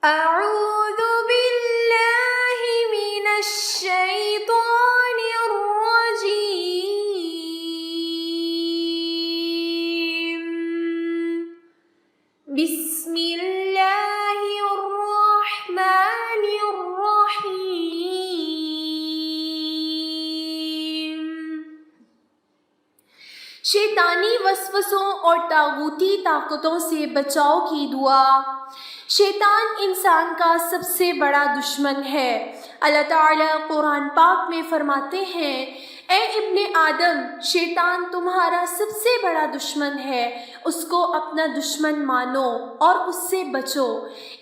أعوذ بالله من الشيطان الرجيم. بسم الله الرحمن الرحيم. شیطانی وسوسوں اور طاغوتی طاقتوں سے بچاؤ کی دعا. شیطان انسان کا سب سے بڑا دشمن ہے. اللہ تعالیٰ قرآن پاک میں فرماتے ہیں، اے ابن آدم، شیطان تمہارا سب سے بڑا دشمن ہے، اس کو اپنا دشمن مانو اور اس سے بچو.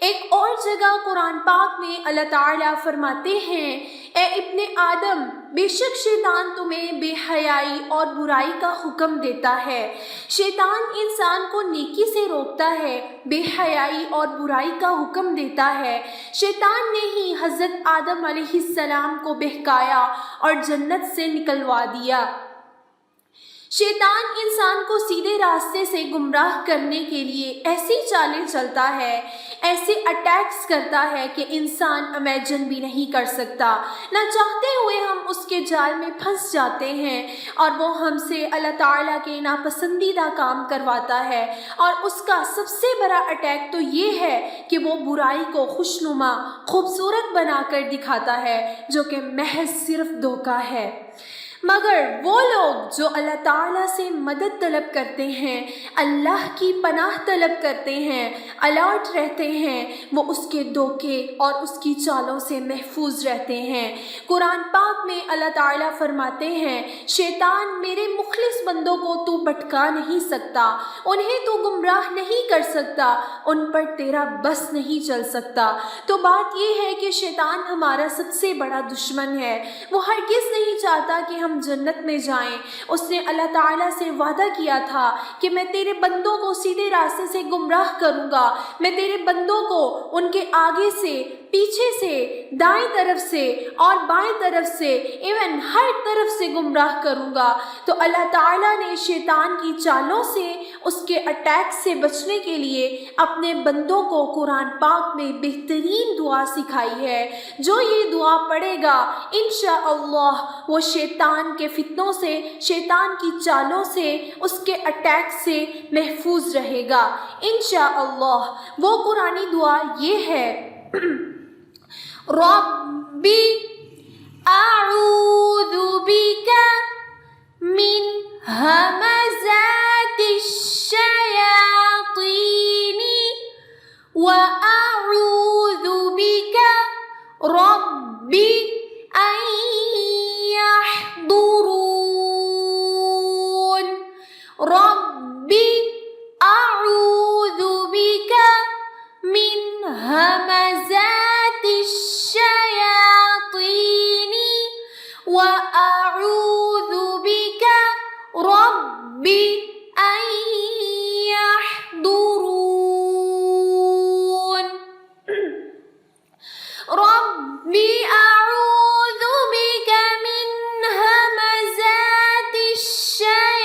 ایک اور جگہ قرآن پاک میں اللہ تعالیٰ فرماتے ہیں، اے ابن آدم، بے شک شیطان تمہیں بے حیائی اور برائی کا حکم دیتا ہے. شیطان انسان کو نیکی سے روکتا ہے، بے حیائی اور برائی کا حکم دیتا ہے. شیطان نے ہی حضرت آدم علیہ السلام کو بہکایا اور جنت سے نکلوا دیا. شیطان انسان کو سیدھے راستے سے گمراہ کرنے کے لیے ایسی چالیں چلتا ہے، ایسے اٹیکس کرتا ہے کہ انسان امیجن بھی نہیں کر سکتا. نہ چاہتے ہوئے ہم اس کے جال میں پھنس جاتے ہیں اور وہ ہم سے اللہ تعالیٰ کے ناپسندیدہ کام کرواتا ہے. اور اس کا سب سے بڑا اٹیک تو یہ ہے کہ وہ برائی کو خوشنما خوبصورت بنا کر دکھاتا ہے، جو کہ محض صرف دھوکہ ہے. مگر وہ لوگ جو اللہ تعالیٰ سے مدد طلب کرتے ہیں، اللہ کی پناہ طلب کرتے ہیں، الرٹ رہتے ہیں، وہ اس کے دھوکے اور اس کی چالوں سے محفوظ رہتے ہیں. قرآن پاک میں اللہ تعالیٰ فرماتے ہیں، شیطان میرے مخلص بندوں کو تو بھٹکا نہیں سکتا، انہیں تو گمراہ نہیں کر سکتا، ان پر تیرا بس نہیں چل سکتا. تو بات یہ ہے کہ شیطان ہمارا سب سے بڑا دشمن ہے. وہ ہرگز نہیں چاہتا کہ ہم جنت میں جائیں. اس نے اللہ تعالیٰ سے وعدہ کیا تھا کہ میں تیرے بندوں کو سیدھے راستے سے گمراہ کروں گا، میں تیرے بندوں کو ان کے آگے سے، پیچھے سے، دائیں طرف سے اور بائیں طرف سے، ایون ہر طرف سے گمراہ کروں گا. تو اللہ تعالیٰ نے شیطان کی چالوں سے، اس کے اٹیک سے بچنے کے لیے اپنے بندوں کو قرآن پاک میں بہترین دعا سکھائی ہے. جو یہ دعا پڑھے گا انشاءاللہ وہ شیطان کے فتنوں سے، شیطان کی چالوں سے، اس کے اٹیک سے محفوظ رہے گا انشاءاللہ. وہ قرآنی دعا یہ ہے، ربی اعوذ بک من ہمزات الشیاطین واعوذ بک ربی ان يحضرون. ربی اعوذ بک من ہمزات الشیاطین واعوذ بک ربی ان يحضرون. ربی اعوذ بک من ہمزات الشیاطین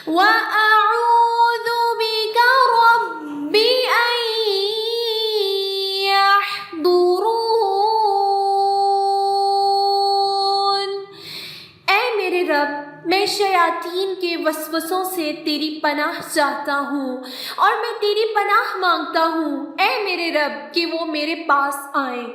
وَأَعُوذُ بِكَ رَبِّ أَن يَحْضُرُونَ. اے میرے رب، میں شیاطین کے وسوسوں سے تیری پناہ چاہتا ہوں اور میں تیری پناہ مانگتا ہوں، اے میرے رب، کہ وہ میرے پاس آئیں.